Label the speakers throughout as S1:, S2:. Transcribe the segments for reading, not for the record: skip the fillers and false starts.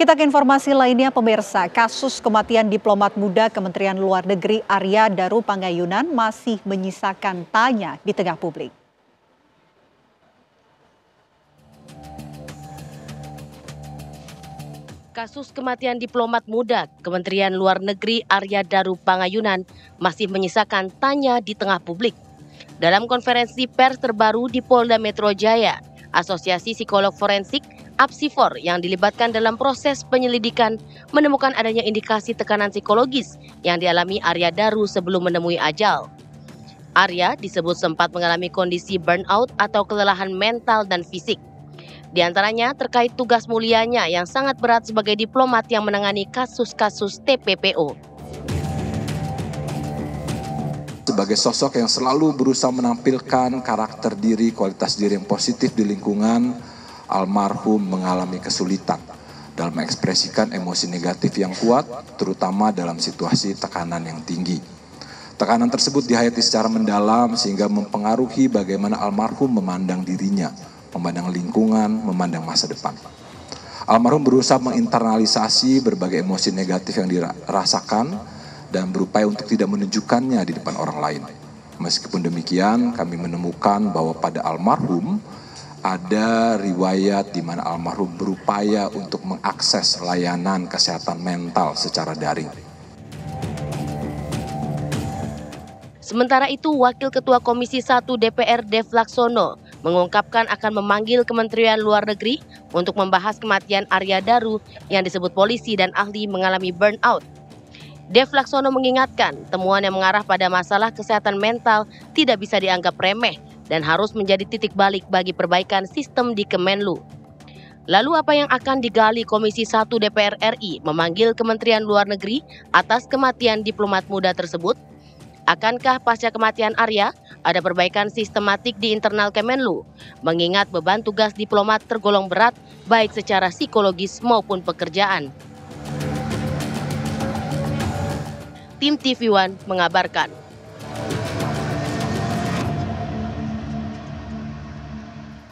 S1: Kita ke informasi lainnya, pemirsa. Kasus kematian diplomat muda Kementerian Luar Negeri Arya Daru Pangayunan masih menyisakan tanya di tengah publik.
S2: Kasus kematian diplomat muda Kementerian Luar Negeri Arya Daru Pangayunan masih menyisakan tanya di tengah publik. Dalam konferensi pers terbaru di Polda Metro Jaya, Asosiasi Psikolog Forensik (APSIFOR) yang dilibatkan dalam proses penyelidikan menemukan adanya indikasi tekanan psikologis yang dialami Arya Daru sebelum menemui ajal. Arya disebut sempat mengalami kondisi burnout atau kelelahan mental dan fisik. Di antaranya terkait tugas mulianya yang sangat berat sebagai diplomat yang menangani kasus-kasus TPPO.
S3: Sebagai sosok yang selalu berusaha menampilkan karakter diri, kualitas diri yang positif di lingkungan, almarhum mengalami kesulitan dalam mengekspresikan emosi negatif yang kuat, terutama dalam situasi tekanan yang tinggi. Tekanan tersebut dihayati secara mendalam sehingga mempengaruhi bagaimana almarhum memandang dirinya, memandang lingkungan, memandang masa depan. Almarhum berusaha menginternalisasi berbagai emosi negatif yang dirasakan dan berupaya untuk tidak menunjukkannya di depan orang lain. Meskipun demikian, kami menemukan bahwa pada almarhum ada riwayat di mana almarhum berupaya untuk mengakses layanan kesehatan mental secara daring.
S2: Sementara itu, Wakil Ketua Komisi 1 DPR Dev Laksono mengungkapkan akan memanggil Kementerian Luar Negeri untuk membahas kematian Arya Daru yang disebut polisi dan ahli mengalami burnout. Dev Laksono mengingatkan temuan yang mengarah pada masalah kesehatan mental tidak bisa dianggap remeh dan harus menjadi titik balik bagi perbaikan sistem di Kemenlu. Lalu apa yang akan digali Komisi 1 DPR RI memanggil Kementerian Luar Negeri atas kematian diplomat muda tersebut? Akankah pasca kematian Arya ada perbaikan sistematik di internal Kemenlu, mengingat beban tugas diplomat tergolong berat baik secara psikologis maupun pekerjaan? Tim TV One mengabarkan.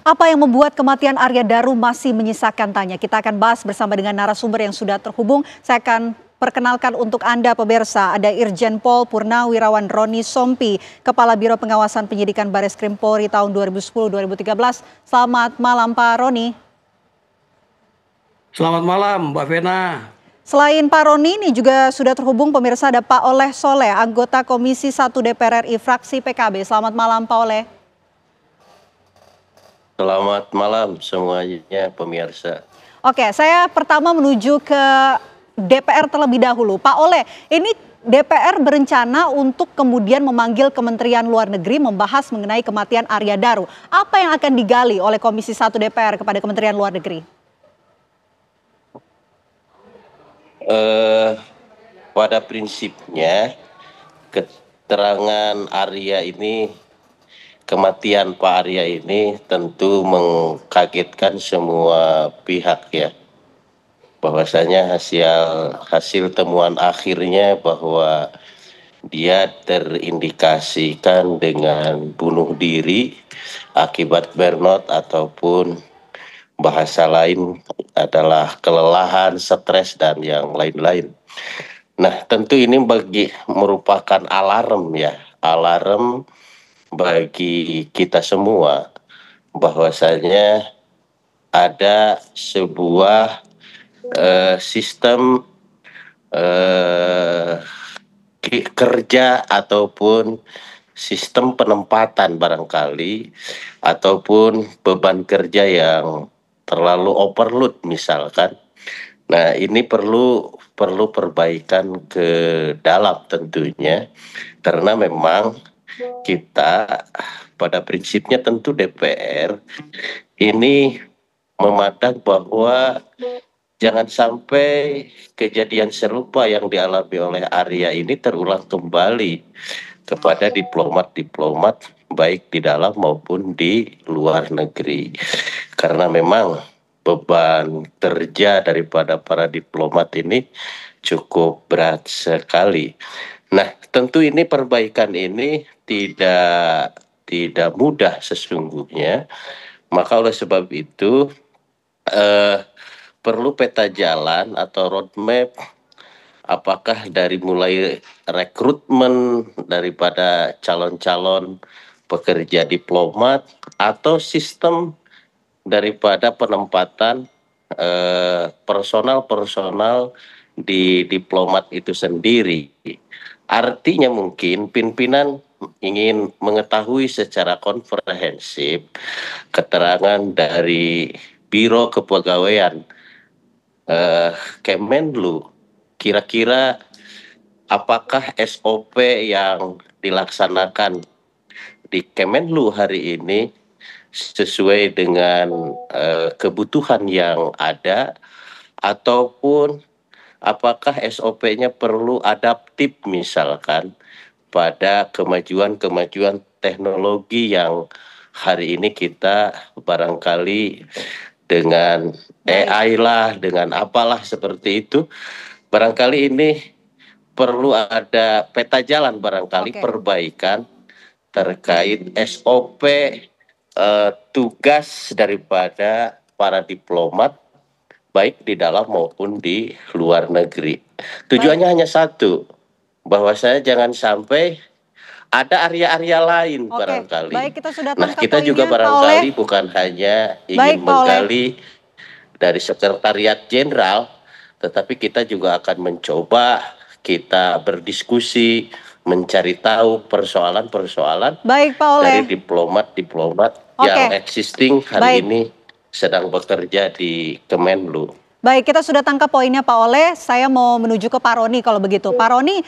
S1: Apa yang membuat kematian Arya Daru masih menyisakan tanya? Kita akan bahas bersama dengan narasumber yang sudah terhubung. Saya akan perkenalkan untuk Anda pemirsa, ada Irjen Pol Purnawirawan Roni Sompi, Kepala Biro Pengawasan Penyidikan Bareskrim Polri tahun 2010-2013. Selamat malam Pak Roni.
S4: Selamat malam Mbak Vena.
S1: Selain Pak Roni, ini juga sudah terhubung pemirsa ada Pak Oleh Soleh, anggota Komisi 1 DPR RI fraksi PKB. Selamat malam Pak Oleh.
S5: Selamat malam semuanya pemirsa.
S1: Oke, saya pertama menuju ke DPR terlebih dahulu. Pak Oleh, ini DPR berencana untuk kemudian memanggil Kementerian Luar Negeri membahas mengenai kematian Arya Daru. Apa yang akan digali oleh Komisi 1 DPR kepada Kementerian Luar Negeri?
S5: Pada prinsipnya keterangan Arya ini, kematian Pak Arya ini tentu mengkagetkan semua pihak ya. Bahwasanya hasil temuan akhirnya bahwa dia terindikasikan dengan bunuh diri akibat burnout ataupun bahasa lain adalah kelelahan, stres, dan yang lain-lain. Nah, tentu ini merupakan alarm ya, alarm bagi kita semua bahwasanya ada sebuah sistem kerja ataupun sistem penempatan barangkali ataupun beban kerja yang terlalu overload misalkan. Nah, ini perlu perbaikan ke dalam tentunya, karena memang kita pada prinsipnya tentu DPR ini memandang bahwa jangan sampai kejadian serupa yang dialami oleh Arya ini terulang kembali kepada diplomat-diplomat baik di dalam maupun di luar negeri. Karena memang beban kerja daripada para diplomat ini cukup berat sekali. Nah, tentu ini perbaikan ini tidak mudah sesungguhnya. Maka oleh sebab itu perlu peta jalan atau roadmap, apakah dari mulai rekrutmen daripada calon-calon pekerja diplomat atau sistem daripada penempatan personal-personal di diplomat itu sendiri. Artinya mungkin pimpinan ingin mengetahui secara komprehensif keterangan dari Biro Kepegawaian Kemenlu, kira-kira apakah SOP yang dilaksanakan di Kemenlu hari ini sesuai dengan kebutuhan yang ada, ataupun apakah SOP-nya perlu adaptif misalkan pada kemajuan-kemajuan teknologi yang hari ini kita barangkali dengan AI lah, dengan apalah seperti itu, barangkali ini perlu ada peta jalan barangkali perbaikan terkait SOP tugas daripada para diplomat baik di dalam maupun di luar negeri. Tujuannya hanya satu, bahwa saya jangan sampai ada area-area lain barangkali.
S1: Baik, kita sudah
S5: Nah,
S1: tangkap
S5: kita juga
S1: poinnya,
S5: barangkali bukan hanya ingin
S1: Pak Oleh.
S5: menggali dari Sekretariat Jenderal, tetapi kita juga akan mencoba kita berdiskusi, mencari tahu persoalan-persoalan
S1: Baik, Pak Oleh.
S5: dari diplomat-diplomat yang existing hari ini sedang bekerja di Kemenlu.
S1: Baik, kita sudah tangkap poinnya Pak Oleh. Saya mau menuju ke Pak Roni kalau begitu. Pak Roni,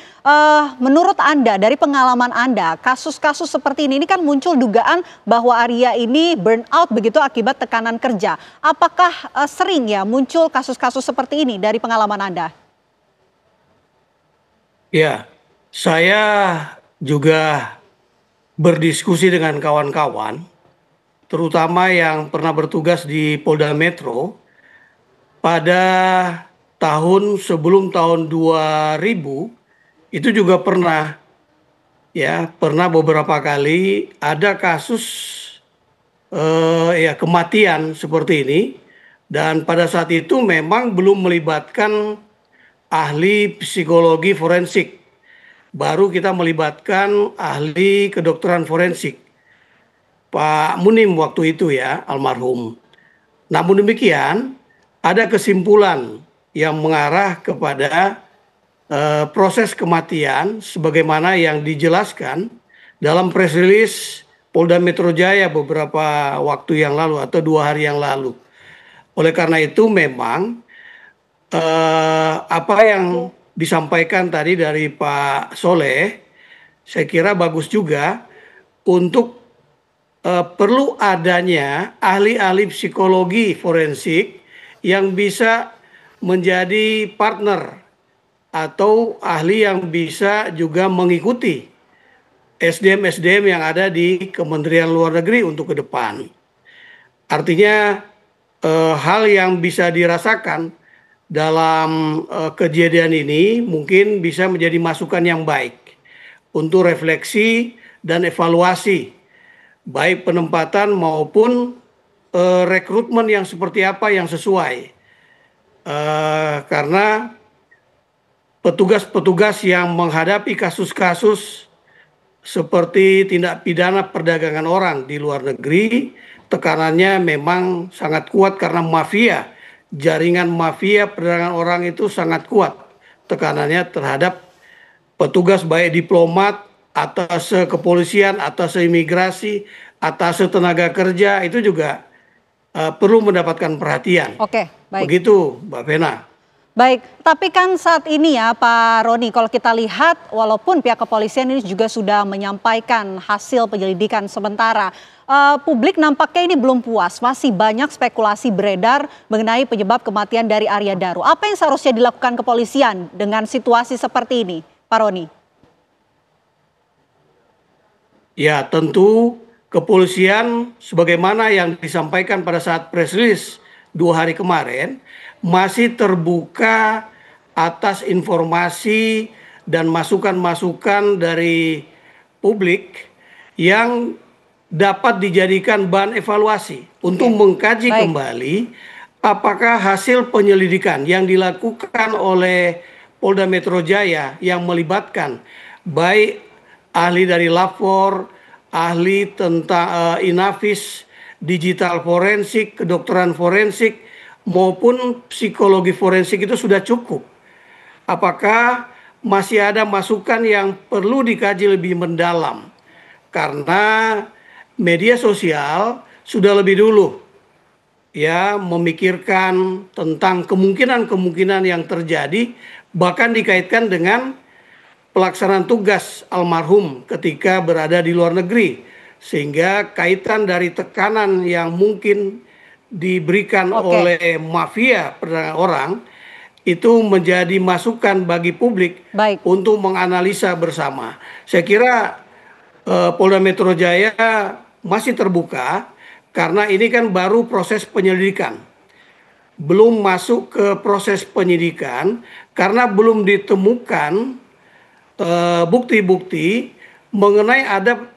S1: menurut Anda, dari pengalaman Anda, kasus-kasus seperti ini kan muncul dugaan bahwa Arya ini burnout begitu akibat tekanan kerja. Apakah sering ya muncul kasus-kasus seperti ini dari pengalaman Anda?
S4: Ya, saya juga berdiskusi dengan kawan-kawan, terutama yang pernah bertugas di Polda Metro. Pada tahun sebelum tahun 2000 itu juga pernah beberapa kali ada kasus kematian seperti ini, dan pada saat itu memang belum melibatkan ahli psikologi forensik, baru kita melibatkan ahli kedokteran forensik, Pak Munim waktu itu ya, almarhum. Namun demikian ada kesimpulan yang mengarah kepada proses kematian sebagaimana yang dijelaskan dalam press release Polda Metro Jaya beberapa waktu yang lalu atau 2 hari yang lalu. Oleh karena itu memang apa yang disampaikan tadi dari Pak Soleh, saya kira bagus juga untuk perlu adanya ahli-ahli psikologi forensik yang bisa menjadi partner atau ahli yang bisa juga mengikuti SDM-SDM yang ada di Kementerian Luar Negeri untuk ke depan. Artinya hal yang bisa dirasakan dalam kejadian ini mungkin bisa menjadi masukan yang baik untuk refleksi dan evaluasi baik penempatan maupun rekrutmen yang seperti apa yang sesuai, karena petugas-petugas yang menghadapi kasus-kasus seperti tindak pidana perdagangan orang di luar negeri, tekanannya memang sangat kuat karena mafia, jaringan mafia perdagangan orang itu sangat kuat tekanannya terhadap petugas baik diplomat, atas kepolisian, atas imigrasi, atas tenaga kerja, itu juga perlu mendapatkan perhatian.
S1: Oke, baik.
S4: Begitu, Mbak Vena.
S1: Baik, tapi kan saat ini ya Pak Roni, kalau kita lihat walaupun pihak kepolisian ini juga sudah menyampaikan hasil penyelidikan sementara, publik nampaknya ini belum puas, masih banyak spekulasi beredar mengenai penyebab kematian dari Arya Daru. Apa yang seharusnya dilakukan kepolisian dengan situasi seperti ini, Pak Roni?
S4: Ya, tentu kepolisian sebagaimana yang disampaikan pada saat press release 2 hari kemarin masih terbuka atas informasi dan masukan-masukan dari publik yang dapat dijadikan bahan evaluasi untuk mengkaji kembali apakah hasil penyelidikan yang dilakukan oleh Polda Metro Jaya yang melibatkan baik ahli dari Lapor, ahli tentang Inavis, digital forensik, kedokteran forensik, maupun psikologi forensik itu sudah cukup? Apakah masih ada masukan yang perlu dikaji lebih mendalam? Karena media sosial sudah lebih dulu ya memikirkan tentang kemungkinan-kemungkinan yang terjadi, bahkan dikaitkan dengan pelaksanaan tugas almarhum ketika berada di luar negeri, sehingga kaitan dari tekanan yang mungkin diberikan oleh mafia perdagangan orang itu menjadi masukan bagi publik untuk menganalisa bersama. Saya kira Polda Metro Jaya masih terbuka karena ini kan baru proses penyelidikan. Belum masuk ke proses penyidikan karena belum ditemukan bukti-bukti mengenai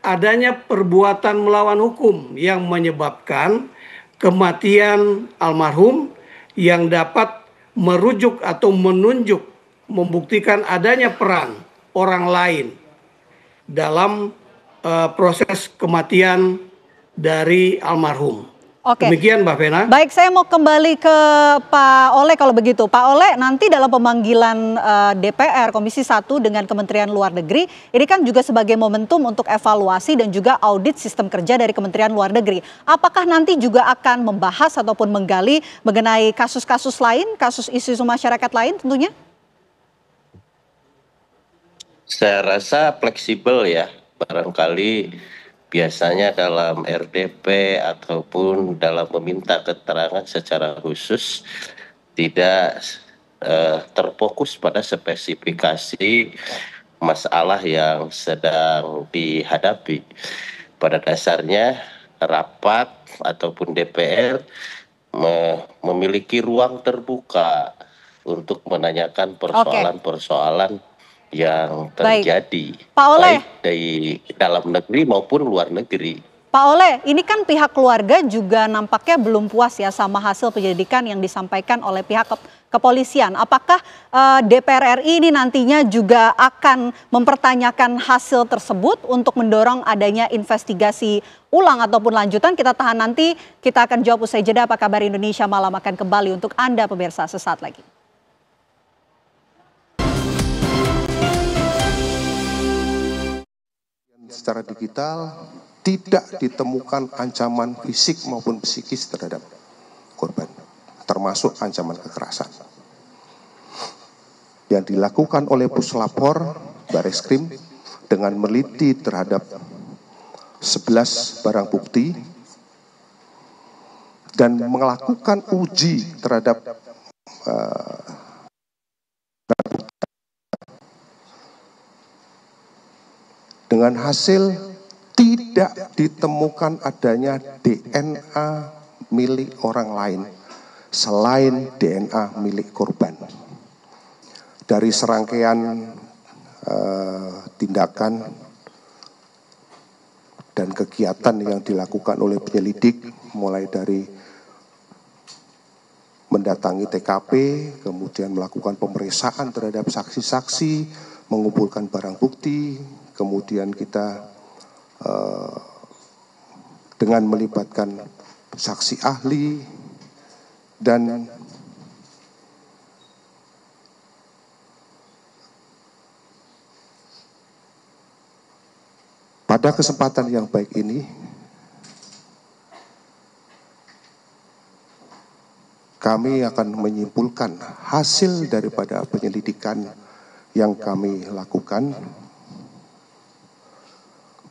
S4: adanya perbuatan melawan hukum yang menyebabkan kematian almarhum yang dapat merujuk atau menunjuk membuktikan adanya peran orang lain dalam proses kematian dari almarhum. Demikian Mbak Vena.
S1: Baik, saya mau kembali ke Pak Oleh kalau begitu. Pak Oleh, nanti dalam pemanggilan DPR Komisi 1 dengan Kementerian Luar Negeri, ini kan juga sebagai momentum untuk evaluasi dan juga audit sistem kerja dari Kementerian Luar Negeri. Apakah nanti juga akan membahas ataupun menggali mengenai kasus-kasus lain, kasus isu-isu masyarakat lain tentunya?
S5: Saya rasa fleksibel ya, barangkali biasanya dalam RDP ataupun dalam meminta keterangan secara khusus tidak terfokus pada spesifikasi masalah yang sedang dihadapi. Pada dasarnya rapat ataupun DPR memiliki ruang terbuka untuk menanyakan persoalan-persoalan yang terjadi,
S1: Pak Oleh,
S5: baik dari dalam negeri maupun luar negeri.
S1: Pak Oleh, ini kan pihak keluarga juga nampaknya belum puas ya sama hasil penyelidikan yang disampaikan oleh pihak kepolisian. Apakah DPR RI ini nantinya juga akan mempertanyakan hasil tersebut untuk mendorong adanya investigasi ulang ataupun lanjutan? Kita tahan nanti, kita akan jawab usai jeda. Apa kabar Indonesia Malam akan kembali untuk Anda pemirsa sesaat lagi.
S6: Secara digital tidak ditemukan ancaman fisik maupun psikis terhadap korban, termasuk ancaman kekerasan. Yang dilakukan oleh Puslapor Bareskrim dengan meliti terhadap 11 barang bukti dan melakukan uji terhadap dengan hasil tidak ditemukan adanya DNA milik orang lain selain DNA milik korban. Dari serangkaian tindakan dan kegiatan yang dilakukan oleh penyelidik, mulai dari mendatangi TKP, kemudian melakukan pemeriksaan terhadap saksi-saksi, mengumpulkan barang bukti, kemudian kita dengan melibatkan saksi ahli dan pada kesempatan yang baik ini kami akan menyimpulkan hasil daripada penyelidikan yang kami lakukan,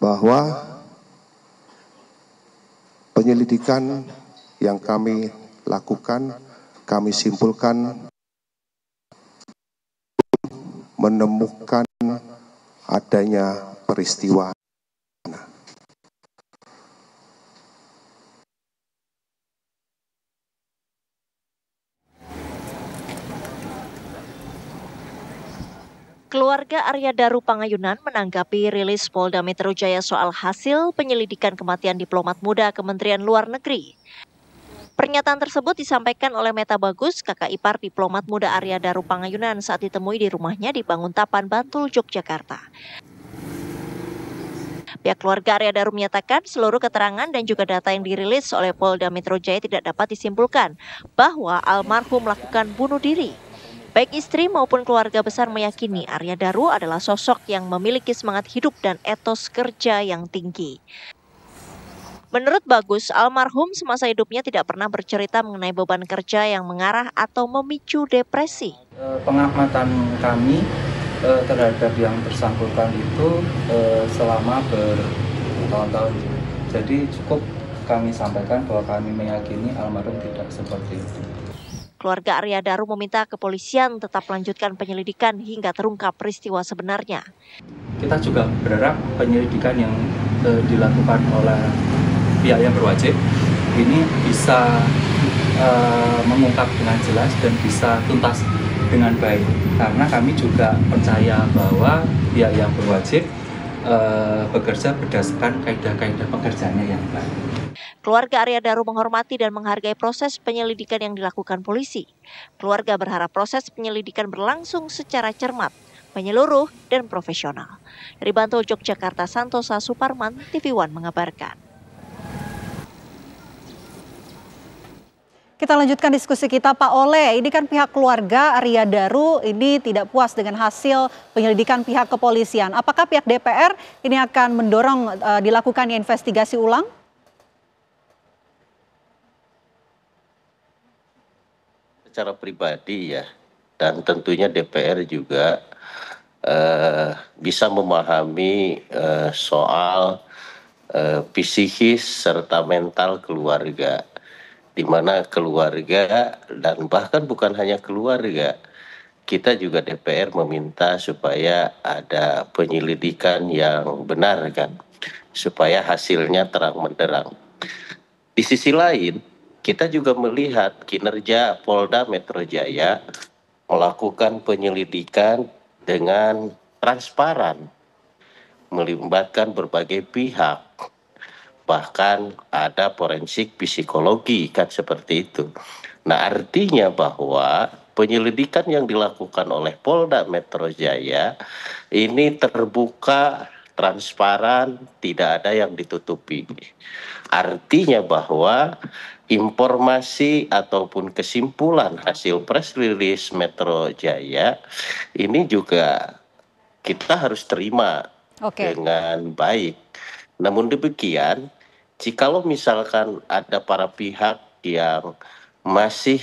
S6: bahwa penyelidikan yang kami lakukan, kami simpulkan menemukan adanya peristiwa.
S7: Keluarga Arya Daru Pangayunan menanggapi rilis Polda Metro Jaya soal hasil penyelidikan kematian diplomat muda Kementerian Luar Negeri. Pernyataan tersebut disampaikan oleh Meta Bagus, kakak ipar diplomat muda Arya Daru Pangayunan saat ditemui di rumahnya di Banguntapan, Bantul, Yogyakarta. Pihak keluarga Arya Daru menyatakan seluruh keterangan dan juga data yang dirilis oleh Polda Metro Jaya tidak dapat disimpulkan bahwa almarhum melakukan bunuh diri. Baik istri maupun keluarga besar meyakini Arya Daru adalah sosok yang memiliki semangat hidup dan etos kerja yang tinggi. Menurut Bagus, almarhum semasa hidupnya tidak pernah bercerita mengenai beban kerja yang mengarah atau memicu depresi.
S8: Pengamatan kami terhadap yang bersangkutan itu selama bertahun-tahun. Jadi cukup kami sampaikan bahwa kami meyakini almarhum tidak seperti itu.
S7: Keluarga Arya Daru meminta kepolisian tetap melanjutkan penyelidikan hingga terungkap peristiwa sebenarnya.
S8: Kita juga berharap penyelidikan yang dilakukan oleh pihak yang berwajib ini bisa mengungkap dengan jelas dan bisa tuntas dengan baik, karena kami juga percaya bahwa pihak yang berwajib bekerja berdasarkan kaidah-kaidah pekerjaannya yang baik.
S7: Keluarga Arya Daru menghormati dan menghargai proses penyelidikan yang dilakukan polisi. Keluarga berharap proses penyelidikan berlangsung secara cermat, menyeluruh, dan profesional. Dari Bantul, Yogyakarta, Santosa Suparman, TV One mengabarkan.
S1: Kita lanjutkan diskusi kita, Pak Oleh. Ini kan pihak keluarga Arya Daru ini tidak puas dengan hasil penyelidikan pihak kepolisian. Apakah pihak DPR ini akan mendorong dilakukannya investigasi ulang?
S5: Secara pribadi ya, dan tentunya DPR juga bisa memahami soal psikis serta mental keluarga, di mana keluarga dan bahkan bukan hanya keluarga, kita juga DPR meminta supaya ada penyelidikan yang benar kan, supaya hasilnya terang benderang. Di sisi lain, kita juga melihat kinerja Polda Metro Jaya melakukan penyelidikan dengan transparan, melibatkan berbagai pihak. Bahkan ada forensik psikologi kan seperti itu. Nah, artinya bahwa penyelidikan yang dilakukan oleh Polda Metro Jaya ini terbuka, transparan, tidak ada yang ditutupi. Artinya bahwa informasi ataupun kesimpulan hasil press release Metro Jaya ini juga kita harus terima dengan baik. Namun demikian, jikalau misalkan ada para pihak yang masih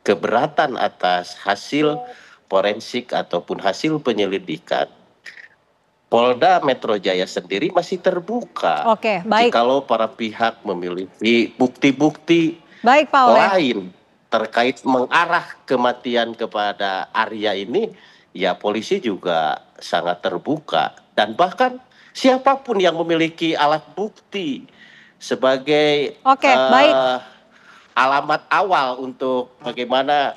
S5: keberatan atas hasil forensik ataupun hasil penyelidikan, Polda Metro Jaya sendiri masih terbuka. Jikalau para pihak memiliki bukti-bukti lain terkait mengarah kematian kepada Arya ini, ya polisi juga sangat terbuka. Dan bahkan siapapun yang memiliki alat bukti sebagai alamat awal untuk bagaimana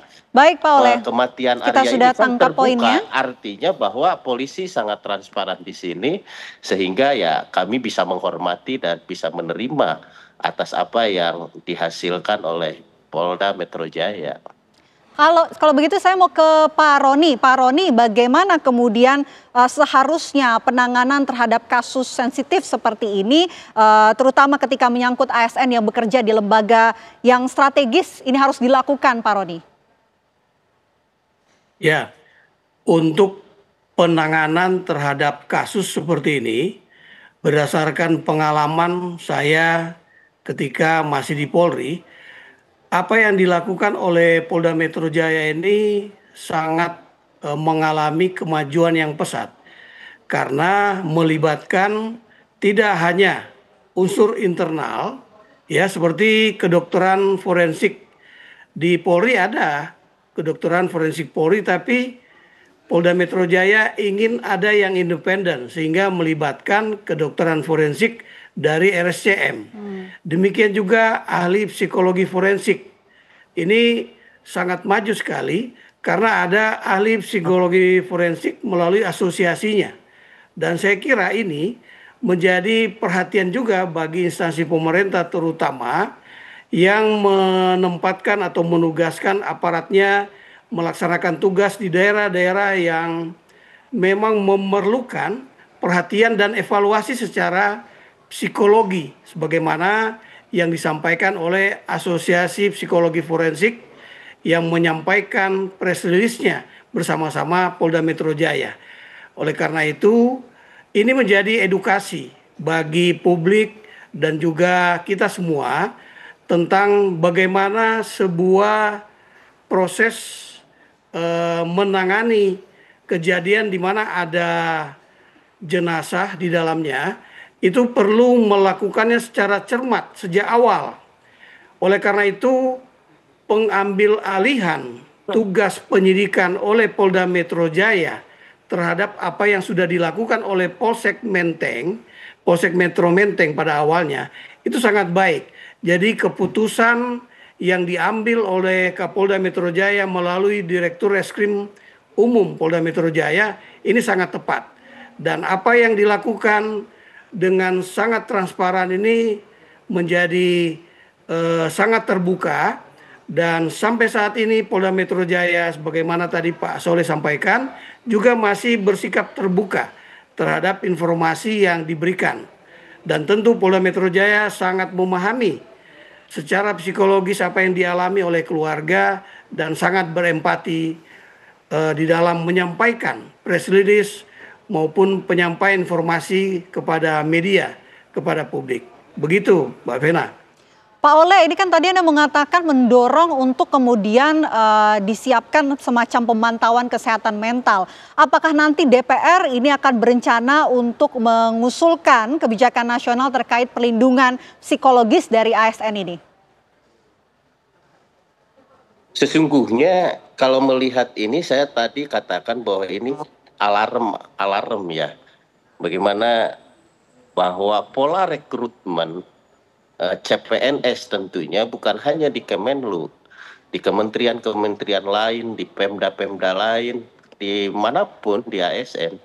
S5: kematian Arya ini kan terbuka, artinya bahwa polisi sangat transparan di sini, sehingga ya kami bisa menghormati dan bisa menerima atas apa yang dihasilkan oleh Polda Metro Jaya.
S1: Kalau begitu saya mau ke Pak Roni. Pak Roni, bagaimana kemudian seharusnya penanganan terhadap kasus sensitif seperti ini, terutama ketika menyangkut ASN yang bekerja di lembaga yang strategis, ini harus dilakukan, Pak Roni?
S4: Ya, untuk penanganan terhadap kasus seperti ini, berdasarkan pengalaman saya ketika masih di Polri, apa yang dilakukan oleh Polda Metro Jaya ini sangat mengalami kemajuan yang pesat, karena melibatkan tidak hanya unsur internal, ya seperti kedokteran forensik di Polri ada kedokteran forensik Polri, tapi Polda Metro Jaya ingin ada yang independen sehingga melibatkan kedokteran forensik dari RSCM. Demikian juga ahli psikologi forensik. Ini sangat maju sekali karena ada ahli psikologi forensik melalui asosiasinya. Dan saya kira ini menjadi perhatian juga bagi instansi pemerintah, terutama yang menempatkan atau menugaskan aparatnya melaksanakan tugas di daerah-daerah yang memang memerlukan perhatian dan evaluasi secara psikologi sebagaimana yang disampaikan oleh Asosiasi Psikologi Forensik yang menyampaikan press release-nya bersama-sama Polda Metro Jaya. Oleh karena itu, ini menjadi edukasi bagi publik dan juga kita semua tentang bagaimana sebuah proses menangani kejadian di mana ada jenazah di dalamnya, itu perlu melakukannya secara cermat sejak awal. Oleh karena itu, pengambil alihan tugas penyidikan oleh Polda Metro Jaya terhadap apa yang sudah dilakukan oleh Polsek Metro Menteng pada awalnya, itu sangat baik. Jadi keputusan yang diambil oleh Kapolda Metro Jaya melalui Direktur Reskrim Umum Polda Metro Jaya ini sangat tepat. Dan apa yang dilakukan dengan sangat transparan ini menjadi sangat terbuka. Dan sampai saat ini Polda Metro Jaya sebagaimana tadi Pak Soleh sampaikan juga masih bersikap terbuka terhadap informasi yang diberikan. Dan tentu Polda Metro Jaya sangat memahami secara psikologis apa yang dialami oleh keluarga dan sangat berempati di dalam menyampaikan press release maupun penyampaian informasi kepada media, kepada publik. Begitu Mbak Vena.
S1: Pak Oleh, ini kan tadi Anda mengatakan mendorong untuk kemudian disiapkan semacam pemantauan kesehatan mental. Apakah nanti DPR ini akan berencana untuk mengusulkan kebijakan nasional terkait perlindungan psikologis dari ASN ini?
S5: Sesungguhnya kalau melihat ini saya tadi katakan bahwa ini alarm ya. Bagaimana bahwa pola rekrutmen CPNS tentunya bukan hanya di Kemenlu, di kementerian-kementerian lain, di Pemda-Pemda lain, dimanapun di ASN.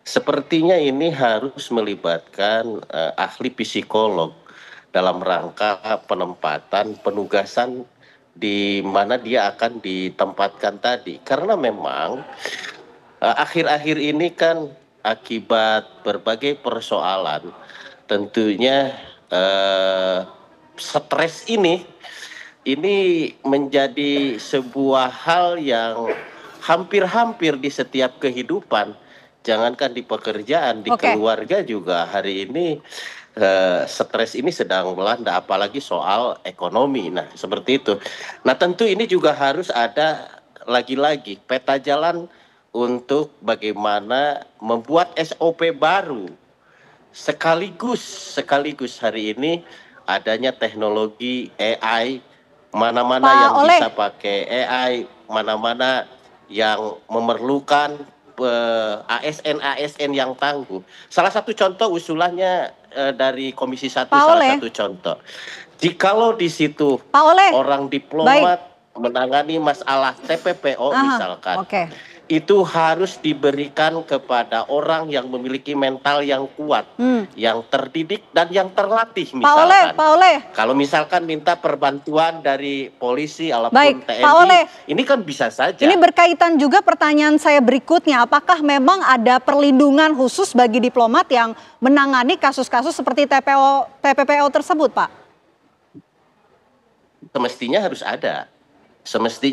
S5: Sepertinya ini harus melibatkan ahli psikolog dalam rangka penempatan, penugasan di mana dia akan ditempatkan tadi. Karena memang akhir-akhir ini kan akibat berbagai persoalan tentunya stres ini menjadi sebuah hal yang hampir-hampir di setiap kehidupan. Jangankan di pekerjaan, di keluarga juga hari ini stres ini sedang melanda, apalagi soal ekonomi. Nah, seperti itu. Nah, tentu ini juga harus ada lagi-lagi peta jalan untuk bagaimana membuat SOP baru. Sekaligus hari ini adanya teknologi AI, mana-mana yang bisa pakai AI, mana-mana yang memerlukan ASN yang tangguh. Salah satu contoh usulannya dari Komisi 1 salah satu contoh. Jikalau di situ orang diplomat menangani masalah TPPO misalkan, itu harus diberikan kepada orang yang memiliki mental yang kuat, yang terdidik dan yang terlatih misalkan. Kalau misalkan minta perbantuan dari polisi ataupun TNI, ini kan bisa saja.
S1: Ini berkaitan juga pertanyaan saya berikutnya, apakah memang ada perlindungan khusus bagi diplomat yang menangani kasus-kasus seperti TPPO tersebut, Pak?
S5: Semestinya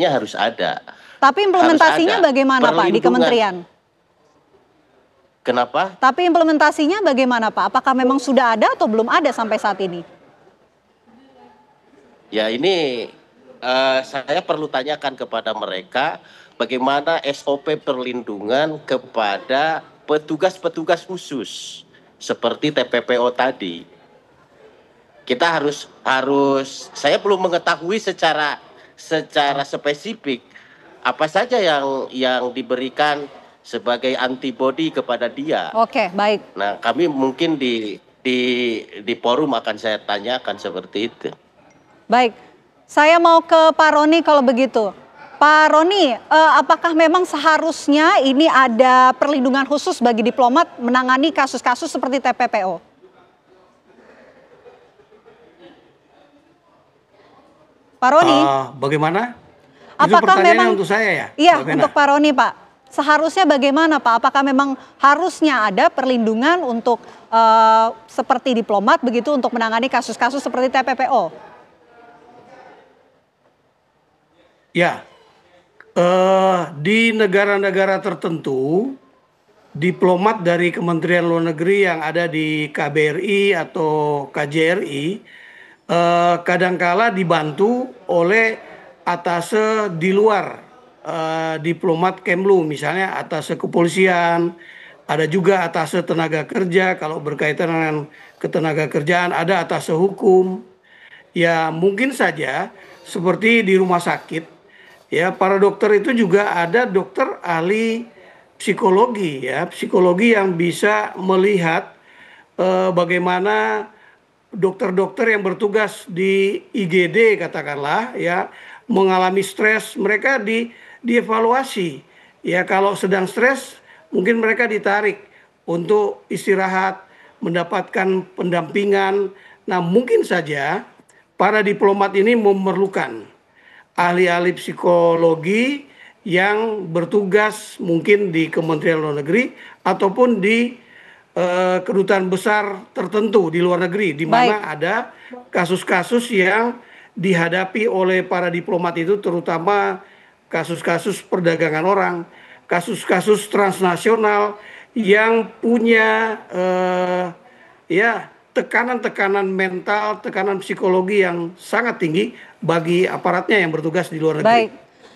S5: harus ada.
S1: Tapi implementasinya bagaimana Pak di kementerian?
S5: Kenapa?
S1: Tapi implementasinya bagaimana Pak? Apakah memang sudah ada atau belum ada sampai saat ini?
S5: Ya ini saya perlu tanyakan kepada mereka bagaimana SOP perlindungan kepada petugas-petugas khusus seperti TPPO tadi. Kita harus saya belum mengetahui secara spesifik apa saja yang diberikan sebagai antibodi kepada dia.
S1: Oke, baik.
S5: Nah, kami mungkin di forum akan saya tanyakan seperti itu.
S1: Baik, saya mau ke Pak Roni kalau begitu. Pak Roni, apakah memang seharusnya ini ada perlindungan khusus bagi diplomat menangani kasus-kasus seperti TPPO? Pak Roni,
S4: Bagaimana? Itu
S1: apakah
S4: pertanyaannya
S1: memang
S4: untuk saya ya?
S1: Iya,
S4: Mbak Vena?
S1: untuk Pak Roni, Pak. Seharusnya bagaimana, Pak? Apakah memang harusnya ada perlindungan untuk seperti diplomat begitu untuk menangani kasus-kasus seperti TPPO?
S4: Ya, di negara-negara tertentu, diplomat dari Kementerian Luar Negeri yang ada di KBRI atau KJRI kadangkala dibantu oleh atase di luar diplomat Kemlu, misalnya atase kepolisian, ada juga atase tenaga kerja, kalau berkaitan dengan ketenaga kerjaan ada atase hukum. Ya mungkin saja seperti di rumah sakit, ya para dokter itu juga ada dokter ahli psikologi, ya psikologi yang bisa melihat bagaimana dokter-dokter yang bertugas di IGD katakanlah ya mengalami stres, mereka dievaluasi. Ya kalau sedang stres mungkin mereka ditarik untuk istirahat, mendapatkan pendampingan. Nah mungkin saja para diplomat ini memerlukan ahli-ahli psikologi yang bertugas mungkin di Kementerian Luar Negeri ataupun di kedutaan besar tertentu di luar negeri, di mana ada kasus-kasus yang dihadapi oleh para diplomat itu, terutama kasus-kasus perdagangan orang, kasus-kasus transnasional yang punya ya tekanan-tekanan mental, tekanan psikologi yang sangat tinggi bagi aparatnya yang bertugas di luar negeri.
S1: Baik.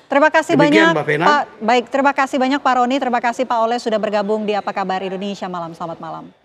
S1: Terima kasih
S4: Demikian,
S1: banyak
S4: Mbak Vena.
S1: Pak. Baik, terima kasih banyak Pak Roni, terima kasih Pak Oleh sudah bergabung di Apa Kabar Indonesia Malam. Selamat malam.